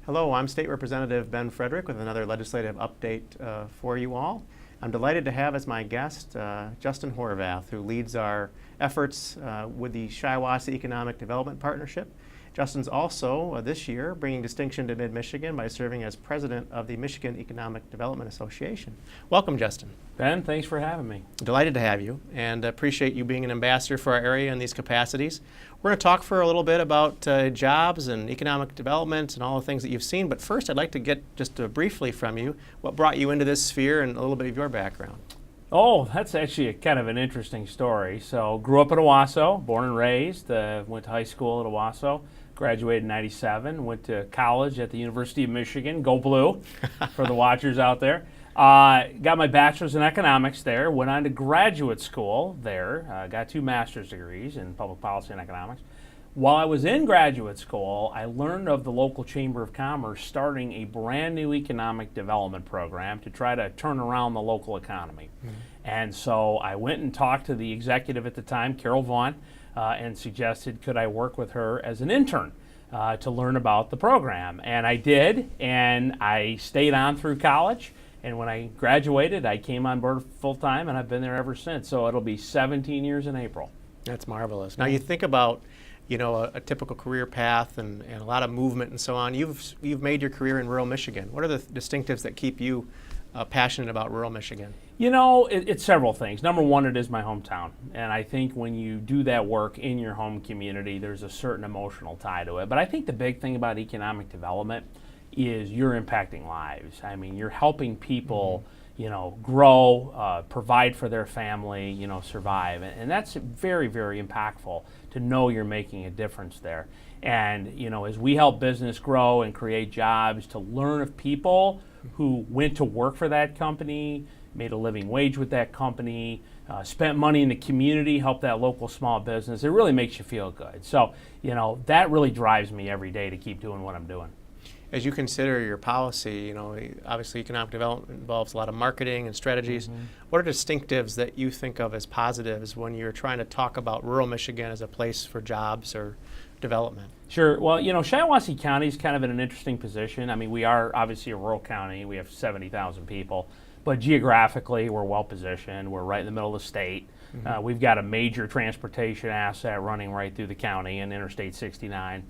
Hello, I'm State Representative Ben Frederick with another legislative update for you all. I'm delighted to have as my guest Justin Horvath, who leads our efforts with the Shiawassee Economic Development Partnership. Justin's also, this year, bringing distinction to Mid-Michigan by serving as president of the Michigan Economic Development Association. Welcome, Justin. Ben, thanks for having me. Delighted to have you, and appreciate you being an ambassador for our area in these capacities. We're going to talk for a little bit about jobs and economic development and all the things that you've seen, but first I'd like to get just briefly from you what brought you into this sphere and a little bit of your background. Oh, that's actually kind of an interesting story. So, grew up in Owasso, born and raised, went to high school at Owasso, graduated in '97, went to college at the University of Michigan, go blue, for the watchers out there. Got my bachelor's in economics there, went on to graduate school there, got 2 master's degrees in public policy and economics. While I was in graduate school, I learned of the local Chamber of Commerce starting a brand new economic development program to try to turn around the local economy. And so I went and talked to the executive at the time, Carol Vaughn, and suggested could I work with her as an intern to learn about the program. And I did, and I stayed on through college. And when I graduated, I came on board full-time, and I've been there ever since. So it'll be 17 years in April. That's marvelous. Now you think about, you know, a typical career path and a lot of movement and so on. You've made your career in rural Michigan. What are the distinctives that keep you passionate about rural Michigan? You know, it's several things. Number one, it is my hometown. And I think when you do that work in your home community, there's a certain emotional tie to it. But I think the big thing about economic development is you're impacting lives. I mean, you're helping people, you know, grow, provide for their family, you know, survive. And that's very, very impactful to know you're making a difference there. And, you know, as we help business grow and create jobs, to learn of people who went to work for that company, made a living wage with that company, spent money in the community, helped that local small business, it really makes you feel good. So, you know, that really drives me every day to keep doing what I'm doing. As you consider your policy, you know, obviously economic development involves a lot of marketing and strategies. What are distinctives that you think of as positives when you're trying to talk about rural Michigan as a place for jobs or development? Sure. Well, you know, Shiawassee County is kind of in an interesting position. I mean, we are obviously a rural county. We have 70,000 people. But geographically, we're well positioned. We're right in the middle of the state. We've got a major transportation asset running right through the county in Interstate 69.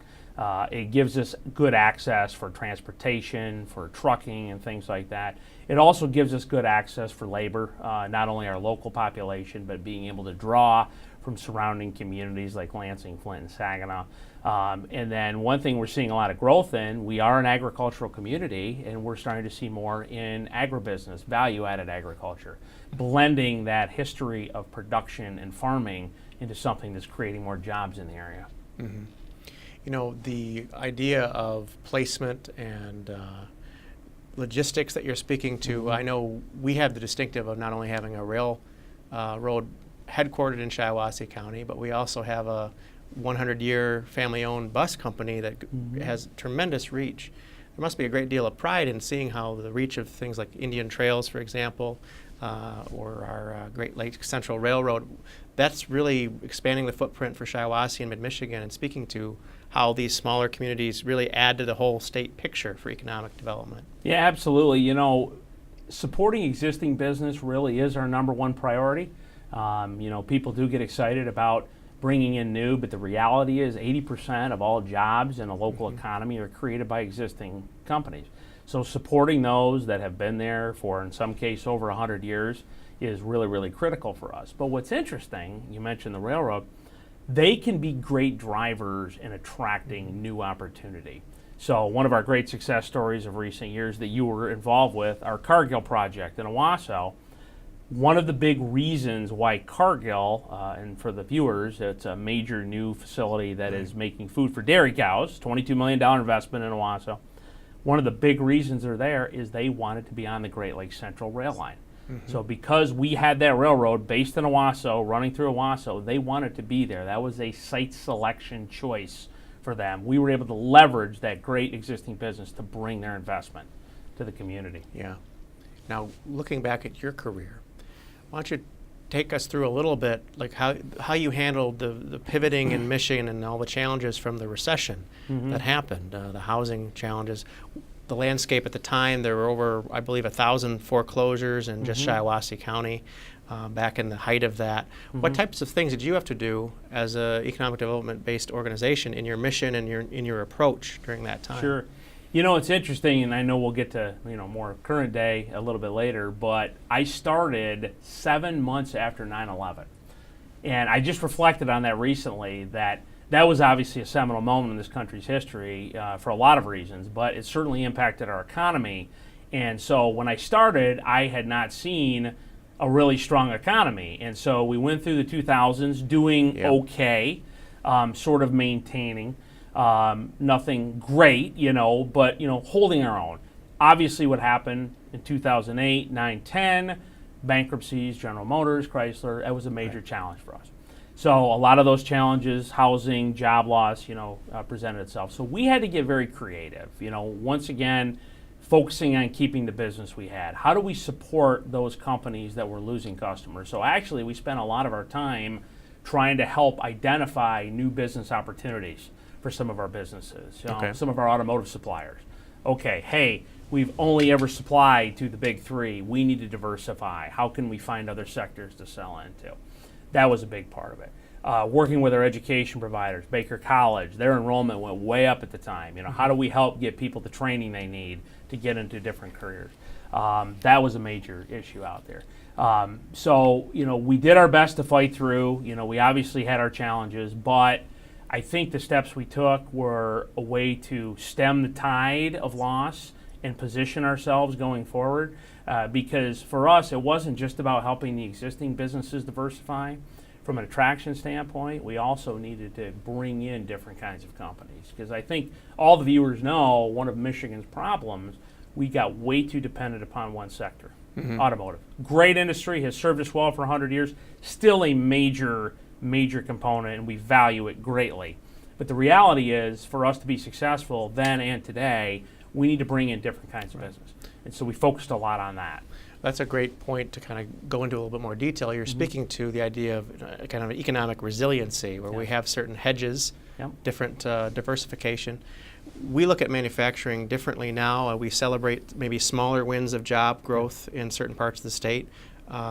It gives us good access for transportation, for trucking and things like that. It also gives us good access for labor, not only our local population, but being able to draw from surrounding communities like Lansing, Flint, and Saginaw. And then one thing we're seeing a lot of growth in, we are an agricultural community, and we're starting to see more in agribusiness, value-added agriculture, blending that history of production and farming into something that's creating more jobs in the area. You know, the idea of placement and logistics that you're speaking to, I know we have the distinctive of not only having a railroad headquartered in Shiawassee County, but we also have a 100-year family-owned bus company that has tremendous reach. There must be a great deal of pride in seeing how the reach of things like Indian Trails, for example, or our Great Lakes Central Railroad, that's really expanding the footprint for Shiawassee and Mid-Michigan and speaking to how these smaller communities really add to the whole state picture for economic development. Yeah, absolutely. You know, supporting existing business really is our number one priority. You know, people do get excited about bringing in new, but the reality is 80% of all jobs in a local economy are created by existing companies. So supporting those that have been there for, in some case, over 100 years is really, really critical for us. But what's interesting, you mentioned the railroad, they can be great drivers in attracting new opportunity. So one of our great success stories of recent years that you were involved with, our Cargill project in Owasso. One of the big reasons why Cargill, and for the viewers, it's a major new facility that is making food for dairy cows, $22 million investment in Owasso. One of the big reasons they're there is they wanted to be on the Great Lakes Central rail line. So because we had that railroad based in Owasso, running through Owasso, they wanted to be there. That was a site selection choice for them. We were able to leverage that great existing business to bring their investment to the community. Yeah. Now, looking back at your career, why don't you take us through a little bit, like how you handled the pivoting in Michigan and all the challenges from the recession that happened, the housing challenges, the landscape at the time. There were over, I believe, 1,000 foreclosures in just Shiawassee County back in the height of that. What types of things did you have to do as an economic development-based organization in your mission and in your approach during that time? Sure. You know, it's interesting, and I know we'll get to more current day a little bit later, but I started 7 months after 9/11. And I just reflected on that recently, that was obviously a seminal moment in this country's history for a lot of reasons, but it certainly impacted our economy. And so when I started, I had not seen a really strong economy. And so we went through the 2000s doing okay, sort of maintaining. Nothing great, but holding our own. Obviously what happened in 2008, 9, 10, bankruptcies, General Motors, Chrysler, that was a major challenge for us. So a lot of those challenges, housing, job loss, presented itself. So we had to get very creative, once again, focusing on keeping the business we had. How do we support those companies that were losing customers? So actually we spent a lot of our time trying to help identify new business opportunities for some of our businesses, some of our automotive suppliers. Okay, hey, we've only ever supplied to the big three. We need to diversify. How can we find other sectors to sell into? That was a big part of it. Working with our education providers, Baker College, their enrollment went way up at the time. How do we help get people the training they need to get into different careers? That was a major issue out there. So we did our best to fight through. We obviously had our challenges, but I think the steps we took were a way to stem the tide of loss and position ourselves going forward. Because for us, it wasn't just about helping the existing businesses diversify. From an attraction standpoint, we also needed to bring in different kinds of companies. Because I think all the viewers know one of Michigan's problems, we got way too dependent upon one sector, automotive. Great industry, has served us well for 100 years, still a major component, and we value it greatly. But the reality is, for us to be successful then and today, we need to bring in different kinds of business. And so we focused a lot on that. That's a great point to kind of go into a little bit more detail. You're speaking to the idea of kind of economic resiliency, where we have certain hedges, different diversification. We look at manufacturing differently now. We celebrate maybe smaller wins of job growth in certain parts of the state.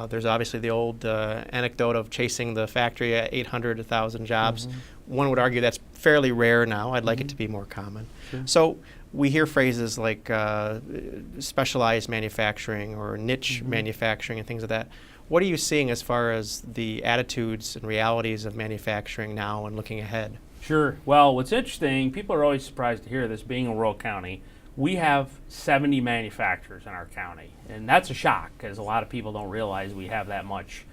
There's obviously the old anecdote of chasing the factory at 800, 1,000 jobs. One would argue that's fairly rare now. I'd like it to be more common. So we hear phrases like specialized manufacturing or niche manufacturing and things like that. What are you seeing as far as the attitudes and realities of manufacturing now and looking ahead? Sure. Well, what's interesting, people are always surprised to hear this, being a rural county. We have 70 manufacturers in our county, and that's a shock because a lot of people don't realize we have that much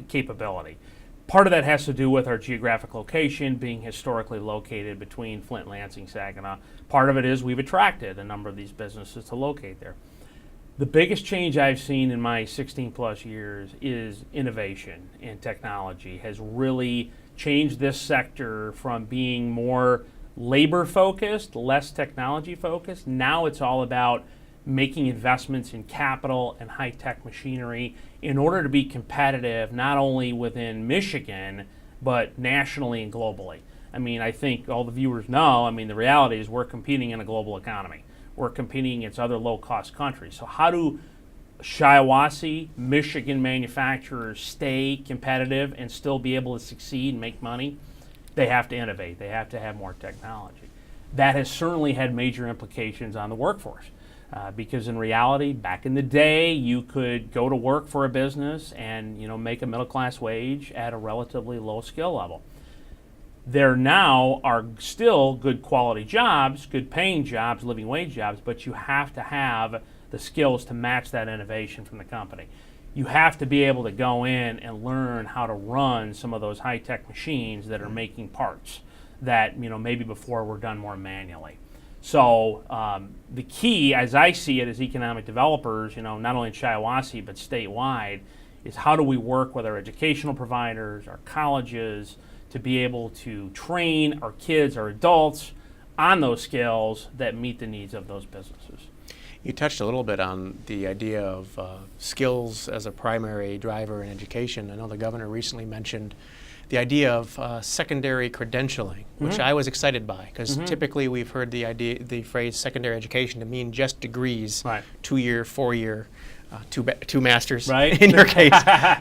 capability. Part of that has to do with our geographic location, being historically located between Flint, Lansing, Saginaw. Part of it is we've attracted a number of these businesses to locate there. The biggest change I've seen in my 16 plus years is innovation and technology has really changed this sector from being more labor focused, less technology focused. Now it's all about making investments in capital and high-tech machinery in order to be competitive not only within Michigan but nationally and globally. I mean, I think all the viewers know, the reality is we're competing in a global economy. We're competing against other low-cost countries. So how do Shiawassee, Michigan manufacturers stay competitive and still be able to succeed and make money? They have to innovate. They have to have more technology. That has certainly had major implications on the workforce because in reality, back in the day, you could go to work for a business and make a middle-class wage at a relatively low skill level. There now are still good quality jobs, good paying jobs, living wage jobs, but you have to have the skills to match that innovation from the company. You have to be able to go in and learn how to run some of those high-tech machines that are making parts that maybe before were done more manually. So the key, as I see it as economic developers, not only in Shiawassee but statewide, is how do we work with our educational providers, our colleges, to be able to train our kids, our adults, on those skills that meet the needs of those businesses. You touched a little bit on the idea of skills as a primary driver in education. I know the governor recently mentioned the idea of secondary credentialing, which I was excited by, because typically we've heard the phrase secondary education to mean just degrees, Right. 2-year, 4-year, two masters. Right. In your case,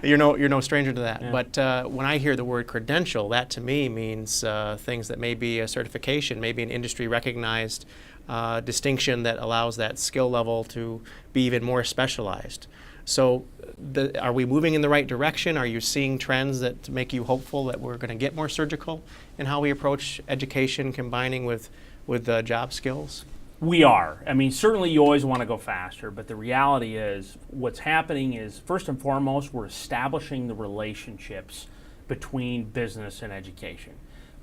you're no stranger to that. Yeah. But when I hear the word credential, that to me means things that may be a certification, maybe an industry recognized distinction that allows that skill level to be even more specialized. So are we moving in the right direction? Are you seeing trends that make you hopeful that we're going to get more surgical in how we approach education, combining with job skills? We are. I mean, certainly you always want to go faster, but the reality is what's happening is, first and foremost, we're establishing the relationships between business and education.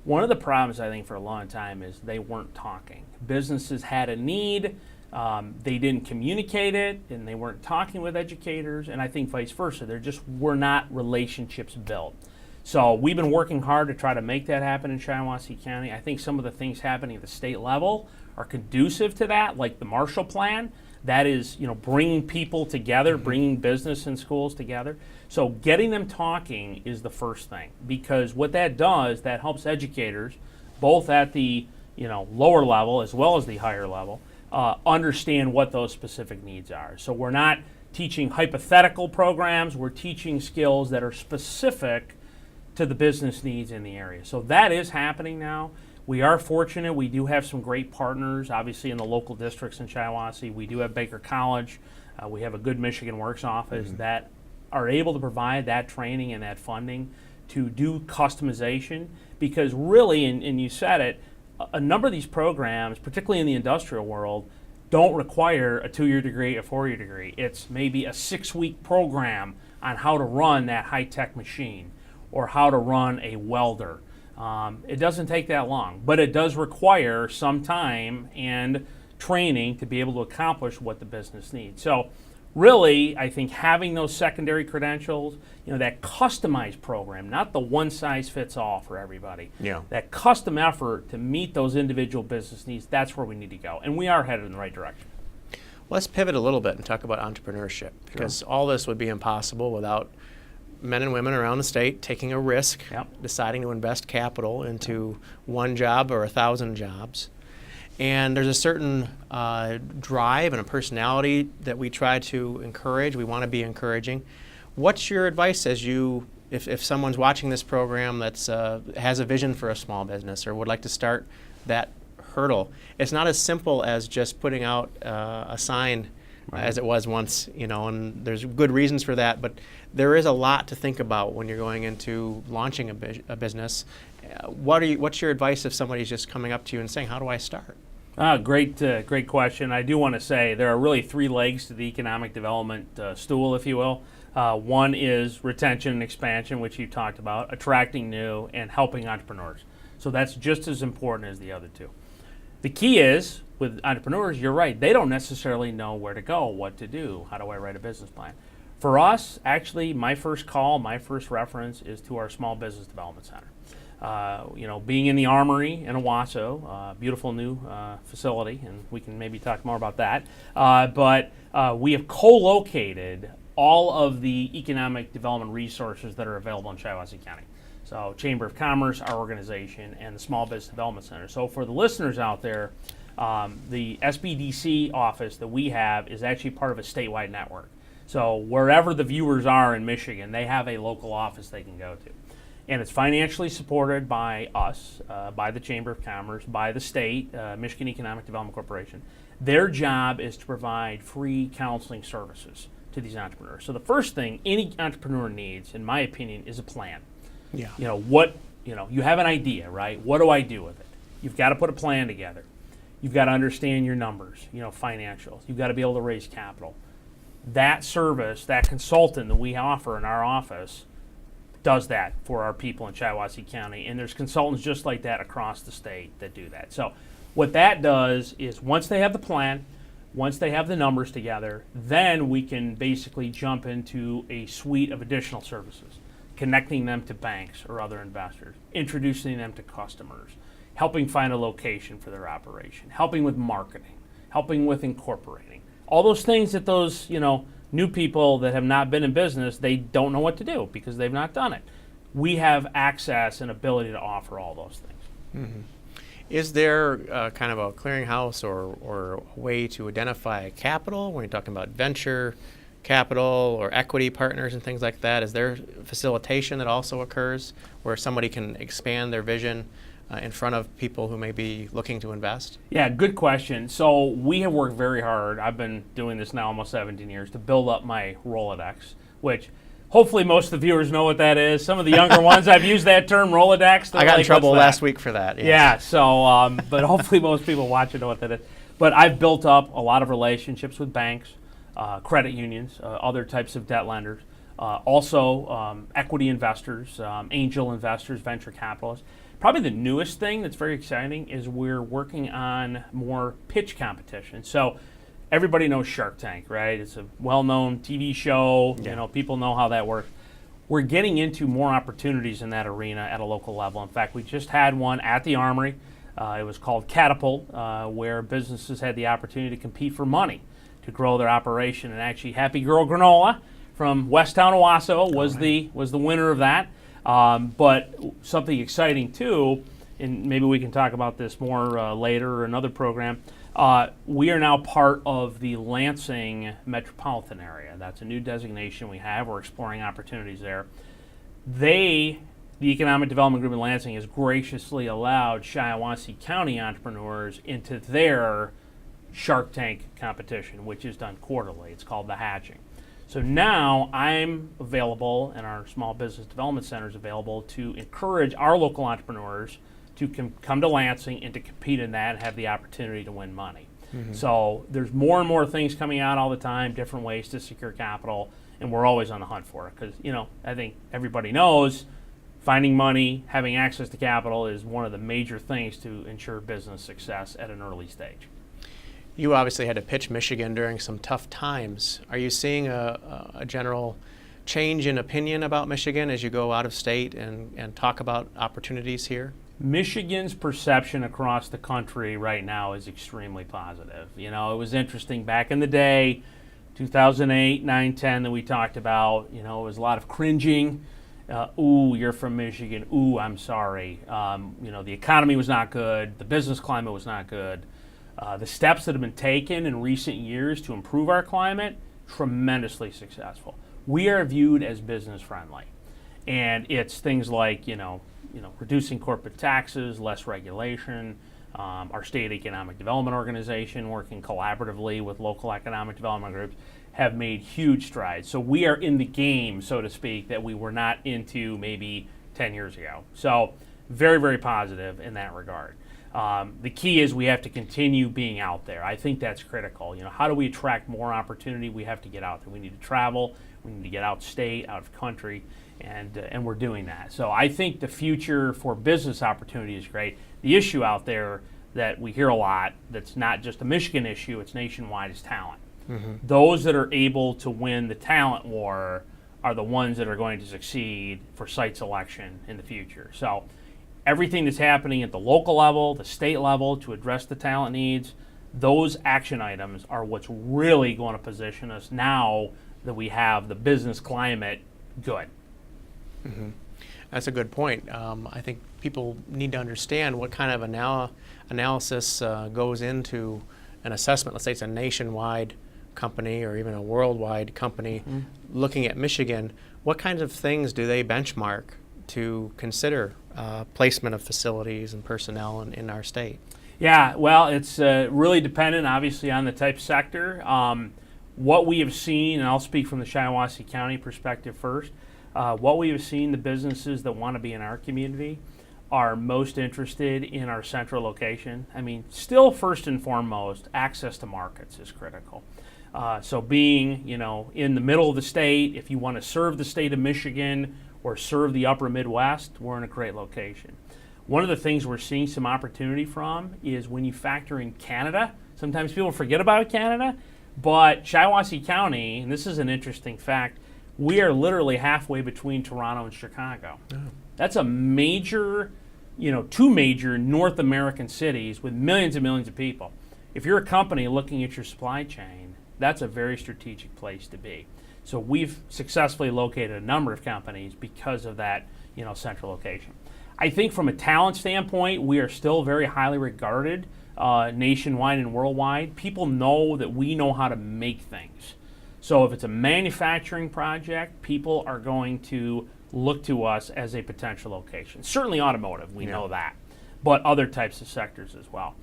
One of the problems, I think, for a long time is they weren't talking. Businesses had a need, they didn't communicate it, and they weren't talking with educators, and I think vice versa. There just were not relationships built. So we've been working hard to try to make that happen in Shiawassee County. I think some of the things happening at the state level are conducive to that, like the Marshall Plan. That is, bringing people together, bringing business and schools together. So getting them talking is the first thing, because what that does, that helps educators, both at the lower level as well as the higher level, understand what those specific needs are. So we're not teaching hypothetical programs, we're teaching skills that are specific to the business needs in the area. So that is happening now. We are fortunate. We do have some great partners, obviously, in the local districts in Shiawassee. We do have Baker College. We have a good Michigan Works office that are able to provide that training and that funding to do customization, because really, and you said it, a number of these programs, particularly in the industrial world, don't require a 2-year degree, a 4-year degree. It's maybe a 6-week program on how to run that high-tech machine or how to run a welder. It doesn't take that long, but it does require some time and training to be able to accomplish what the business needs. So really, I think having those secondary credentials, that customized program, not the one-size-fits-all for everybody, that custom effort to meet those individual business needs, that's where we need to go. And we are headed in the right direction. Let's pivot a little bit and talk about entrepreneurship, because all this would be impossible without men and women around the state taking a risk, deciding to invest capital into one job or 1,000 jobs. And there's a certain drive and a personality that we try to encourage. We want to be encouraging. What's your advice if someone's watching this program that's has a vision for a small business or would like to start that hurdle? It's not as simple as just putting out a sign as it was once, and there's good reasons for that, but there is a lot to think about when you're going into launching a business. What's your advice if somebody's just coming up to you and saying, how do I start? Great question. I do want to say there are really 3 legs to the economic development stool, if you will. One is retention and expansion, which you talked about, attracting new, and helping entrepreneurs. So that's just as important as the other 2. The key is, with entrepreneurs, you're right, they don't necessarily know where to go, what to do, how do I write a business plan. For us, actually, my first call, my first reference is to our Small Business Development Center. Being in the Armory in Owasso, beautiful new facility, and we can maybe talk more about that, but we have co-located all of the economic development resources that are available in Shiawassee County. So Chamber of Commerce, our organization, and the Small Business Development Center. So for the listeners out there, the SBDC office that we have is actually part of a statewide network. So wherever the viewers are in Michigan, they have a local office they can go to. And it's financially supported by us, by the Chamber of Commerce, by the state, Michigan Economic Development Corporation. Their job is to provide free counseling services to these entrepreneurs. So the first thing any entrepreneur needs, in my opinion, is a plan. You have an idea, right? What do I do with it? You've got to put a plan together. You've got to understand your numbers, financials. You've got to be able to raise capital. That service, that consultant that we offer in our office does that for our people in Shiawassee County. And there's consultants just like that across the state that do that. So what that does is once they have the plan, once they have the numbers together, then we can basically jump into a suite of additional services, connecting them to banks or other investors, introducing them to customers, helping find a location for their operation, helping with marketing, helping with incorporating. all those things that those, new people that have not been in business, they don't know what to do because they've not done it. We have access and ability to offer all those things. Mm-hmm. Is there kind of a clearinghouse or a way to identify capital when you're talking about venture capital or equity partners and things like that? Is there facilitation that also occurs where somebody can expand their vision in front of people who may be looking to invest? Yeah, good question. So we have worked very hard. I've been doing this now almost 17 years to build up my Rolodex, which hopefully most of the viewers know what that is. Some of the younger ones, I've used that term Rolodex. I got in trouble last week for that. Yes. Yeah, so, but hopefully most people watching know what that is. But I've built up a lot of relationships with banks, credit unions, other types of debt lenders, also equity investors, angel investors, venture capitalists. Probably the newest thing that's very exciting is we're working on more pitch competition. So everybody knows Shark Tank, right? It's a well-known TV show. Yeah. People know how that works. We're getting into more opportunities in that arena at a local level. In fact, we just had one at the Armory. It was called Catapult, where businesses had the opportunity to compete for money to grow their operation. And actually, Happy Girl Granola from Westtown, Owasso was the winner of that. But something exciting too, and maybe we can talk about this more later or another program. We are now part of the Lansing metropolitan area. That's a new designation we have. We're exploring opportunities there. The Economic Development Group in Lansing has graciously allowed Shiawassee County entrepreneurs into their Shark Tank competition, which is done quarterly. It's called the Hatching. So now I'm available, and our Small Business Development Center is available to encourage our local entrepreneurs to come to Lansing and to compete in that and have the opportunity to win money. Mm-hmm. So there's more and more things coming out all the time, different ways to secure capital, and we're always on the hunt for it because, I think everybody knows finding money, having access to capital is one of the major things to ensure business success at an early stage. You obviously had to pitch Michigan during some tough times. Are you seeing a general change in opinion about Michigan as you go out of state and talk about opportunities here? Michigan's perception across the country right now is extremely positive. It was interesting back in the day, 2008, 9, 10 that we talked about, it was a lot of cringing. Ooh, you're from Michigan. Ooh, I'm sorry. The economy was not good. The business climate was not good. The steps that have been taken in recent years to improve our climate, tremendously successful. We are viewed as business friendly. And it's things like, reducing corporate taxes, less regulation, our state economic development organization working collaboratively with local economic development groups have made huge strides. So we are in the game, so to speak, that we were not into maybe 10 years ago. So very, very positive in that regard. The key is we have to continue being out there. I think that's critical. How do we attract more opportunity? We have to get out there. We need to travel. We need to get out of state, out of country, and we're doing that. So I think the future for business opportunity is great. The issue out there that we hear a lot that's not just a Michigan issue, it's nationwide, is talent. Mm-hmm. Those that are able to win the talent war are the ones that are going to succeed for site selection in the future. So everything that's happening at the local level, the state level to address the talent needs, those action items are what's really going to position us now that we have the business climate good. Mm-hmm. That's a good point. I think people need to understand what kind of analysis goes into an assessment. Let's say it's a nationwide company or even a worldwide company. Mm-hmm. Looking at Michigan, what kinds of things do they benchmark to consider placement of facilities and personnel in our state? Yeah, well, it's really dependent, obviously, on the type of sector. What we have seen, and I'll speak from the Shiawassee County perspective first, what we have seen, the businesses that want to be in our community are most interested in our central location. I mean, still first and foremost, access to markets is critical. So being, in the middle of the state, if you want to serve the state of Michigan or serve the upper Midwest, we're in a great location. One of the things we're seeing some opportunity from is when you factor in Canada. Sometimes people forget about Canada, but Shiawassee County, and this is an interesting fact, we are literally halfway between Toronto and Chicago. Oh. That's a major, two major North American cities with millions and millions of people. If you're a company looking at your supply chain, that's a very strategic place to be. So we've successfully located a number of companies because of that, central location. I think from a talent standpoint, we are still very highly regarded nationwide and worldwide. People know that we know how to make things. So if it's a manufacturing project, people are going to look to us as a potential location. Certainly automotive, we know that, but other types of sectors as well.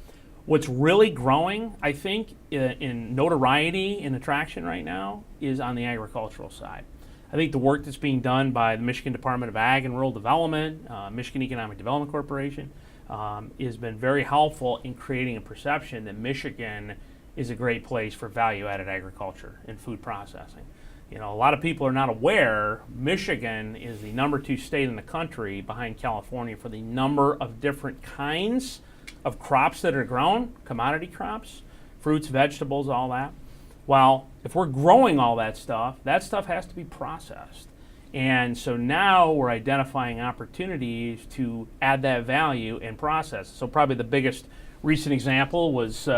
What's really growing, I think, in notoriety and attraction right now is on the agricultural side. I think the work that's being done by the Michigan Department of Ag and Rural Development, Michigan Economic Development Corporation, has been very helpful in creating a perception that Michigan is a great place for value-added agriculture and food processing. A lot of people are not aware Michigan is the #2 state in the country behind California for the number of different kinds of crops that are grown, commodity crops, fruits, vegetables, all that. Well, if we're growing all that stuff has to be processed. And so now we're identifying opportunities to add that value and process. So probably the biggest recent example was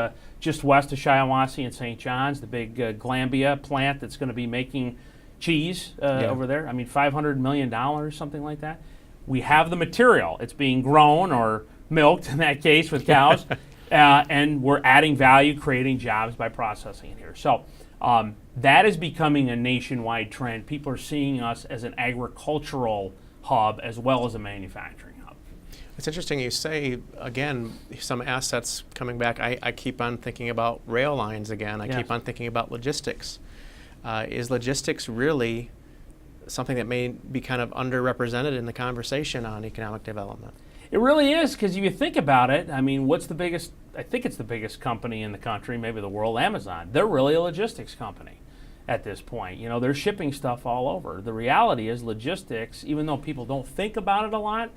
just west of Shiawassee and St. John's, the big Glambia plant that's going to be making cheese over there. I mean, $500 million, something like that. We have the material. It's being grown or milked in that case with cows. And we're adding value, creating jobs by processing it here. So that is becoming a nationwide trend. People are seeing us as an agricultural hub as well as a manufacturing hub. It's interesting you say, again, some assets coming back. I keep on thinking about rail lines again. I keep on thinking about logistics. Is logistics really something that may be kind of underrepresented in the conversation on economic development? It really is, because if you think about it, I mean, what's the biggest, I think it's the biggest company in the country, maybe the world, Amazon. They're really a logistics company at this point. They're shipping stuff all over. The reality is logistics, even though people don't think about it a lot,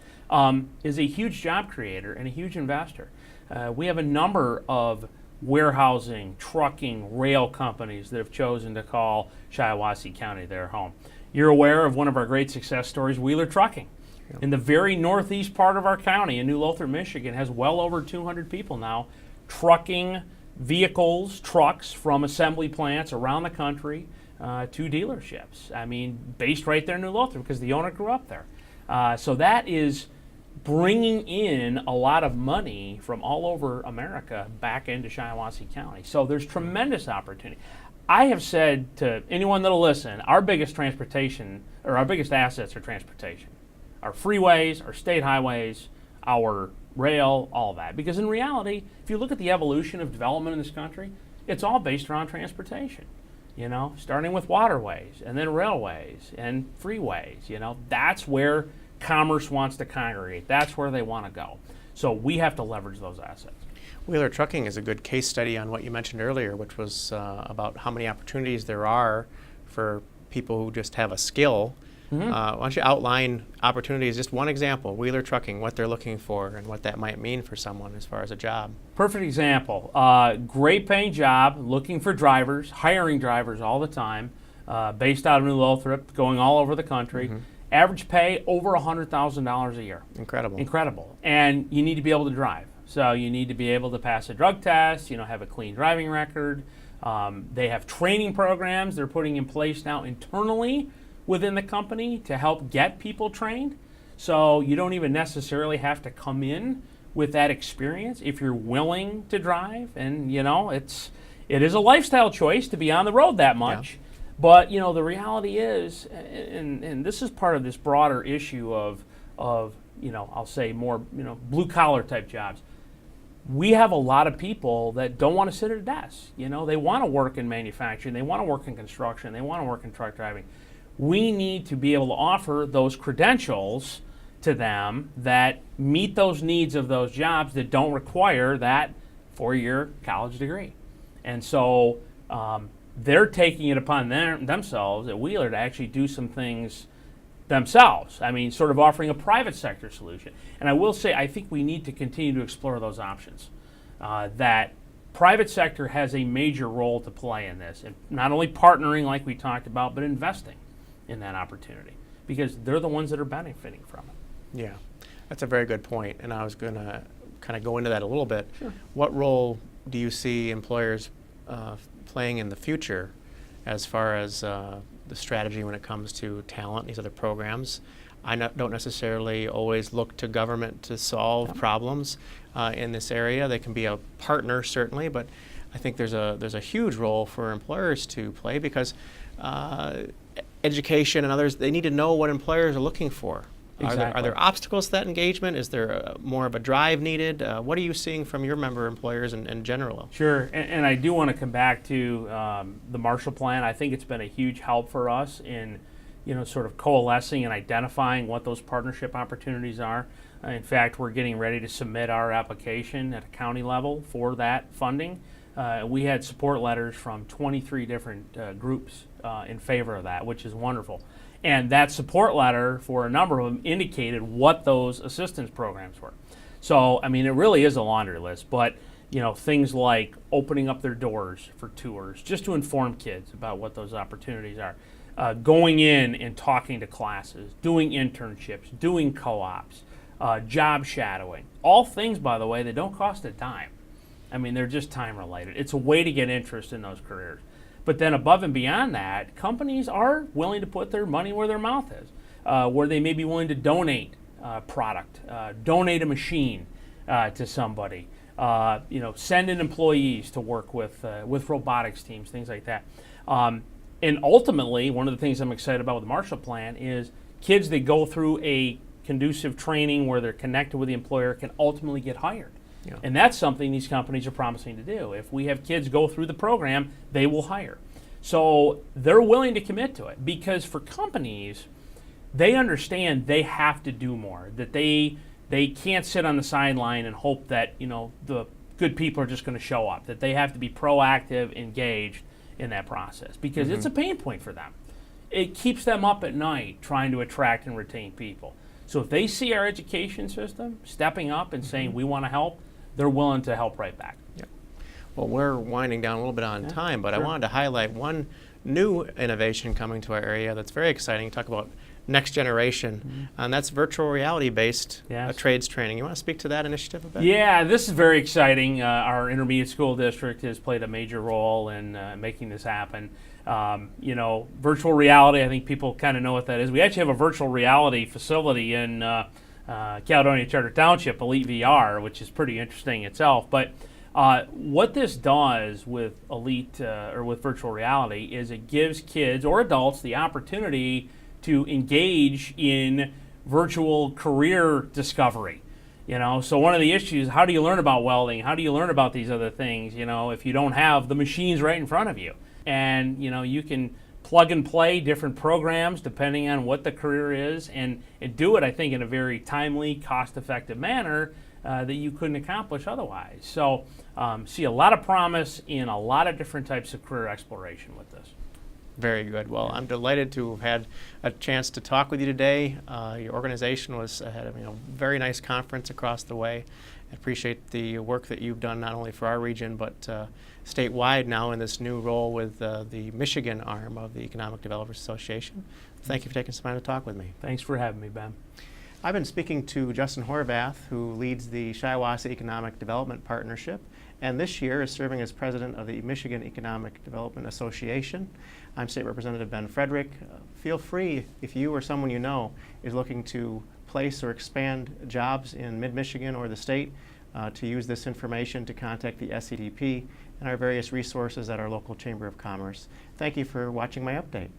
is a huge job creator and a huge investor. We have a number of warehousing, trucking, rail companies that have chosen to call Shiawassee County their home. You're aware of one of our great success stories, Wheeler Trucking. In the very northeast part of our county, in New Lothrop, Michigan, has well over 200 people now trucking vehicles, trucks from assembly plants around the country to dealerships. I mean, based right there in New Lothrop because the owner grew up there. So that is bringing in a lot of money from all over America back into Shiawassee County. So there's tremendous opportunity. I have said to anyone that'll listen, our biggest transportation, or our biggest assets are transportation. Our freeways, our state highways, our rail, all that. Because in reality, if you look at the evolution of development in this country, it's all based around transportation. Starting with waterways and then railways and freeways. That's where commerce wants to congregate. That's where they want to go. So we have to leverage those assets. Wheeler Trucking is a good case study on what you mentioned earlier, which was about how many opportunities there are for people who just have a skill. Why don't you outline opportunities, just one example, Wheeler Trucking, what they're looking for and what that might mean for someone as far as a job. Perfect example. Great paying job, looking for drivers, hiring drivers all the time, based out of New Lothrop, going all over the country. Average pay over $100,000 a year. Incredible. And you need to be able to drive. So you need to be able to pass a drug test, have a clean driving record. They have training programs they're putting in place now internally within the company to help get people trained. So you don't even necessarily have to come in with that experience if you're willing to drive. And it is a lifestyle choice to be on the road that much. But the reality is, and this is part of this broader issue of I'll say more blue collar type jobs. We have a lot of people that don't want to sit at a desk. They want to work in manufacturing, they want to work in construction, they want to work in truck driving. We need to be able to offer those credentials to them that meet those needs of those jobs that don't require that 4-year college degree. And so they're taking it upon themselves at Wheeler to actually do some things themselves. I mean, sort of offering a private sector solution. And I will say, I think we need to continue to explore those options. That private sector has a major role to play in this, and not only partnering like we talked about, but investing in that opportunity, because they're the ones that are benefiting from it. Yeah, that's a very good point, and I was going to kind of go into that a little bit. Sure. What role do you see employers playing in the future as far as the strategy when it comes to talent, these other programs. I don't necessarily always look to government to solve problems in this area. They can be a partner, certainly, but I think there's a huge role for employers to play, because education and others, they need to know what employers are looking for. Exactly. Are there obstacles to that engagement? Is there more of a drive needed? What are you seeing from your member employers in general? Sure, and I do want to come back to the Marshall Plan. I think it's been a huge help for us in, sort of coalescing and identifying what those partnership opportunities are. In fact, we're getting ready to submit our application at a county level for that funding. We had support letters from 23 different groups in favor of that, which is wonderful. And that support letter, for a number of them, indicated what those assistance programs were. So, I mean, it really is a laundry list, but, things like opening up their doors for tours, just to inform kids about what those opportunities are, going in and talking to classes, doing internships, doing co-ops, job shadowing, all things, by the way, that don't cost a dime. I mean, they're just time related. It's a way to get interest in those careers. But then above and beyond that, companies are willing to put their money where their mouth is, where they may be willing to donate product, donate a machine to somebody, send in employees to work with robotics teams, things like that. And ultimately, one of the things I'm excited about with the Marshall Plan is kids that go through a conducive training where they're connected with the employer can ultimately get hired. Yeah. And that's something these companies are promising to do. If we have kids go through the program, they will hire. So they're willing to commit to it, because for companies, they understand they have to do more, that they can't sit on the sideline and hope that the good people are just going to show up, that they have to be proactive, engaged in that process, because it's a pain point for them. It keeps them up at night trying to attract and retain people. So if they see our education system stepping up and saying we want to help, they're willing to help right back. Yeah. Well, we're winding down a little bit on time, but sure. I wanted to highlight one new innovation coming to our area that's very exciting. Talk about next generation, and that's virtual reality-based trades training. You want to speak to that initiative a bit? Yeah, this is very exciting. Our intermediate school district has played a major role in making this happen. Virtual reality, I think people kind of know what that is. We actually have a virtual reality facility in Caledonia Charter Township, Elite VR, which is pretty interesting itself. But what this does with Elite or with virtual reality is it gives kids or adults the opportunity to engage in virtual career discovery. So one of the issues, how do you learn about welding? How do you learn about these other things, if you don't have the machines right in front of you? And, you can plug and play different programs depending on what the career is, and do it, I think, in a very timely, cost-effective manner that you couldn't accomplish otherwise. So see a lot of promise in a lot of different types of career exploration with this. Very good. Well, I'm delighted to have had a chance to talk with you today. Your organization had a very nice conference across the way. I appreciate the work that you've done not only for our region but statewide now in this new role with the Michigan arm of the Economic Developers Association. Thank you for taking some time to talk with me. Thanks for having me, Ben. I've been speaking to Justin Horvath, who leads the Shiawassee Economic Development Partnership, and this year is serving as president of the Michigan Economic Development Association. I'm State Representative Ben Frederick. Feel free, if you or someone you know is looking to place or expand jobs in mid-Michigan or the state, to use this information to contact the SEDP and our various resources at our local Chamber of Commerce. Thank you for watching my update.